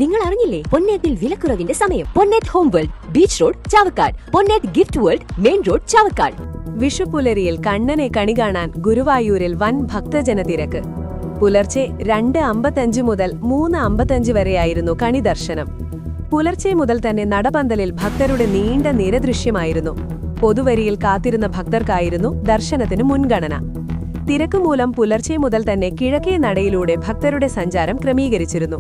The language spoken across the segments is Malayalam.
നിങ്ങൾ അറിഞ്ഞില്ലേ? പൊന്നേറ്റിൽ വിലക്കുറവിന്റെ സമയം. Ponnet home world, beach road, Chavakkad. Ponnet gift world, main road, Chavakkad. വിഷുപുലരിയിൽ കണ്ണനെ കണി കാണാൻ ഗുരുവായൂരിൽ വൻ ഭക്തജന തിരക്ക്. പുലർച്ചെ 2:55 മുതൽ 3:55 വരെയായിരുന്നു കണി ദർശനം. പുലർച്ചെ മുതൽ തന്നെ നടപന്തലിൽ ഭക്തരുടെ നീണ്ട നിര ദൃശ്യമായിരുന്നു. പൊതുവരിയിൽ കാത്തിരുന്ന ഭക്തർക്കായിരുന്നു ദർശനത്തിന് മുൻഗണന. തിരക്ക് മൂലം പുലർച്ചെ മുതൽ തന്നെ കിഴക്കേ നടയിലൂടെ ഭക്തരുടെ സഞ്ചാരം ക്രമീകരിച്ചിരുന്നു.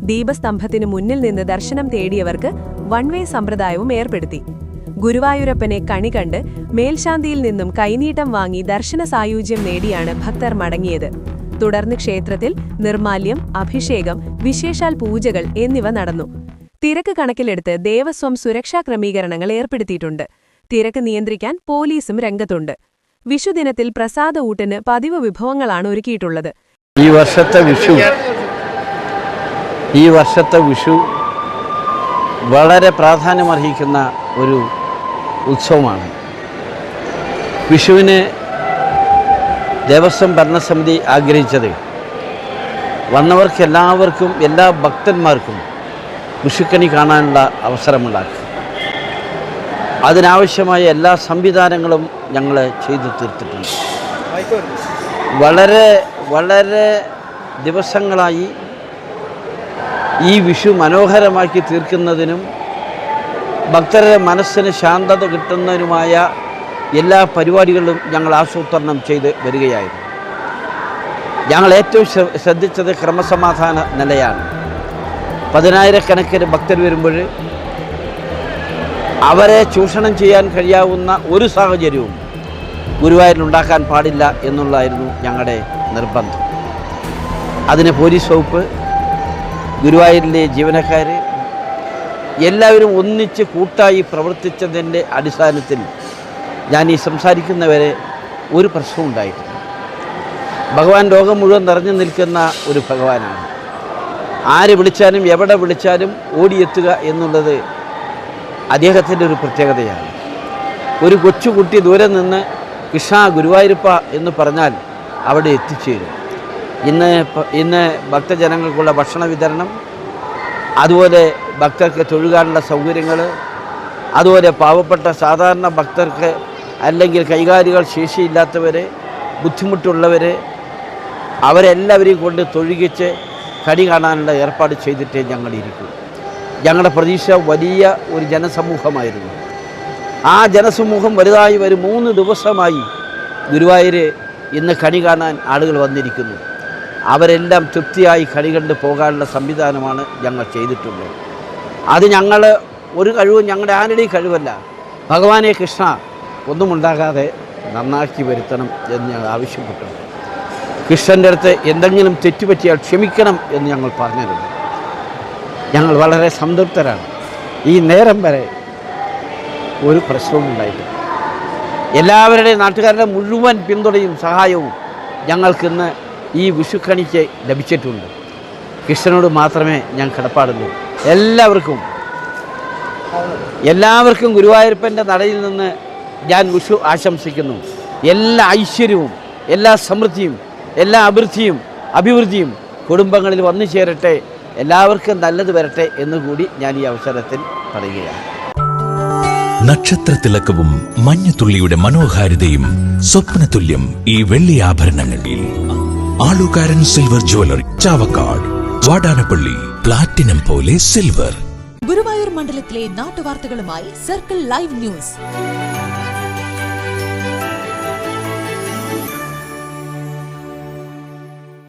ദീപസ്തംഭത്തിനു മുന്നിൽ നിന്ന് ദർശനം തേടിയവർക്ക് വൺ വേ സമ്പ്രദായവും ഏർപ്പെടുത്തി. ഗുരുവായൂരപ്പനെ കണി കണ്ട് മേൽശാന്തിയിൽ നിന്നും കൈനീട്ടം വാങ്ങി ദർശന സായുജ്യം നേടിയാണ് ഭക്തർ മടങ്ങിയത്. തുടർന്ന് ക്ഷേത്രത്തിൽ നിർമാല്യം, അഭിഷേകം, വിശേഷാൽ പൂജകൾ എന്നിവ നടന്നു. തിരക്ക് കണക്കിലെടുത്ത് ദേവസ്വം സുരക്ഷാ ക്രമീകരണങ്ങൾ ഏർപ്പെടുത്തിയിട്ടുണ്ട്. തിരക്ക് നിയന്ത്രിക്കാൻ പോലീസും രംഗത്തുണ്ട്. വിഷുദിനത്തിൽ പ്രസാദ ഊട്ടിന് പതിവ് വിഭവങ്ങളാണ് ഒരുക്കിയിട്ടുള്ളത്. ഈ വർഷത്തെ വിഷു വളരെ പ്രാധാന്യമർഹിക്കുന്ന ഒരു ഉത്സവമാണ്. വിഷുവിന് ദേവസ്വം ഭരണസമിതി ആഗ്രഹിച്ചത് വന്നവർക്കെല്ലാവർക്കും, എല്ലാ ഭക്തന്മാർക്കും വിഷുക്കണി കാണാനുള്ള അവസരമുണ്ടാക്കി. അതിനാവശ്യമായ എല്ലാ സംവിധാനങ്ങളും ഞങ്ങൾ ചെയ്തു തീർത്തിട്ടുണ്ട്. വളരെ ദിവസങ്ങളായി ഈ വിഷു മനോഹരമാക്കി തീർക്കുന്നതിനും ഭക്തരുടെ മനസ്സിന് ശാന്തത കിട്ടുന്നതിനുമായ എല്ലാ പരിപാടികളും ഞങ്ങൾ ആസൂത്രണം ചെയ്ത് വരികയായിരുന്നു. ഞങ്ങൾ ഏറ്റവും ശ്രദ്ധിച്ചത് ക്രമസമാധാന നിലയാണ്. 10,000-കണക്കിന് ഭക്തർ വരുമ്പോൾ അവരെ ചൂഷണം ചെയ്യാൻ കഴിയാവുന്ന ഒരു സാഹചര്യവും ഗുരുവായൂരിലുണ്ടാക്കാൻ പാടില്ല എന്നുള്ളതായിരുന്നു ഞങ്ങളുടെ നിർബന്ധം. അതിന് പോലീസ് വകുപ്പ്, ഗുരുവായൂരിലെ ജീവനക്കാർ എല്ലാവരും ഒന്നിച്ച് കൂട്ടായി പ്രവർത്തിച്ചതിൻ്റെ അടിസ്ഥാനത്തിൽ ഞാൻ ഈ സംസാരിക്കുന്നവരെ ഒരു പ്രശ്നവും ഉണ്ടായിട്ടില്ല. ഭഗവാൻ ലോകം മുഴുവൻ നിറഞ്ഞു നിൽക്കുന്ന ഒരു ഭഗവാനാണ്. ആര് വിളിച്ചാലും എവിടെ വിളിച്ചാലും ഓടിയെത്തുക എന്നുള്ളത് അദ്ദേഹത്തിൻ്റെ ഒരു പ്രത്യേകതയാണ്. ഒരു കൊച്ചുകുട്ടി ദൂരെ നിന്ന് കൃഷ്ണ ഗുരുവായൂരപ്പ എന്ന് പറഞ്ഞാൽ അവിടെ എത്തിച്ചേരും. ഇന്ന് ഭക്തജനങ്ങൾക്കുള്ള ഭക്ഷണ വിതരണം, അതുപോലെ ഭക്തർക്ക് തൊഴുകാനുള്ള സൗകര്യങ്ങൾ, അതുപോലെ പാവപ്പെട്ട സാധാരണ ഭക്തർക്ക് അല്ലെങ്കിൽ കൈകാലികൾ ശേഷിയില്ലാത്തവരെ, ബുദ്ധിമുട്ടുള്ളവരെ, അവരെല്ലാവരെയും കൊണ്ട് തൊഴുകിച്ച് കണി കാണാനുള്ള ഏർപ്പാട് ചെയ്തിട്ടേ ഞങ്ങളിരിക്കും. ഞങ്ങളുടെ പ്രതീക്ഷ വലിയ ഒരു ജനസമൂഹമായിരുന്നു. ആ ജനസമൂഹം വലുതായി 3 ദിവസമായി ഗുരുവായൂർ ഇന്ന് കണി കാണാൻ ആളുകൾ വന്നിരിക്കുന്നു. അവരെല്ലാം തൃപ്തിയായി കണി കണ്ട് പോകാനുള്ള സംവിധാനമാണ് ഞങ്ങൾ ചെയ്തിട്ടുള്ളത്. അത് ഞങ്ങൾ ഒരു കഴിവും ഞങ്ങളുടെ ആരുടെയും കഴിവല്ല. ഭഗവാനെ കൃഷ്ണ ഒന്നുമുണ്ടാകാതെ നന്നാക്കി വരുത്തണം എന്ന് ഞങ്ങൾ ആവശ്യപ്പെട്ടിട്ടുണ്ട്. കൃഷ്ണൻ്റെ അടുത്ത് എന്തെങ്കിലും തെറ്റുപറ്റിയാൽ ക്ഷമിക്കണം എന്ന് ഞങ്ങൾ പറഞ്ഞിരുന്നു. ഞങ്ങൾ വളരെ സംതൃപ്തരാണ്. ഈ നേരം വരെ ഒരു പ്രശ്നവും ഉണ്ടായിട്ടില്ല. എല്ലാവരുടെയും നാട്ടുകാരുടെ മുഴുവൻ പിന്തുണയും സഹായവും ഞങ്ങൾക്കിന്ന് ഈ വിഷുക്കണിക്ക് ലഭിച്ചിട്ടുണ്ട്. കൃഷ്ണനോട് മാത്രമേ ഞാൻ കടപ്പാടുള്ളൂ. എല്ലാവർക്കും ഗുരുവായൂരപ്പൻ്റെ നടയിൽ നിന്ന് ഞാൻ വിഷു ആശംസിക്കുന്നു. എല്ലാ ഐശ്വര്യവും, എല്ലാ സമൃദ്ധിയും, എല്ലാ അഭിവൃദ്ധിയും കുടുംബങ്ങളിൽ വന്നു ചേരട്ടെ. എല്ലാവർക്കും നല്ലത് വരട്ടെ എന്നുകൂടി ഞാൻ ഈ അവസരത്തിൽ പറയുകയാണ്. നക്ഷത്രത്തിലക്കവും മഞ്ഞത്തുള്ളിയുടെ മനോഹാരിതയും സ്വപ്നതുല്യം ഈ വെള്ളി ആഭരണങ്ങളിൽ Alukkaran silver jewellery, Chavakkad, Vadanappally. Platinum പോലെ സിൽവർ. ഗുരുവായൂർ മണ്ഡലത്തിലെ നാട്ടുവാർത്തകളുമായി സർക്കിൾ ലൈവ് ന്യൂസ്.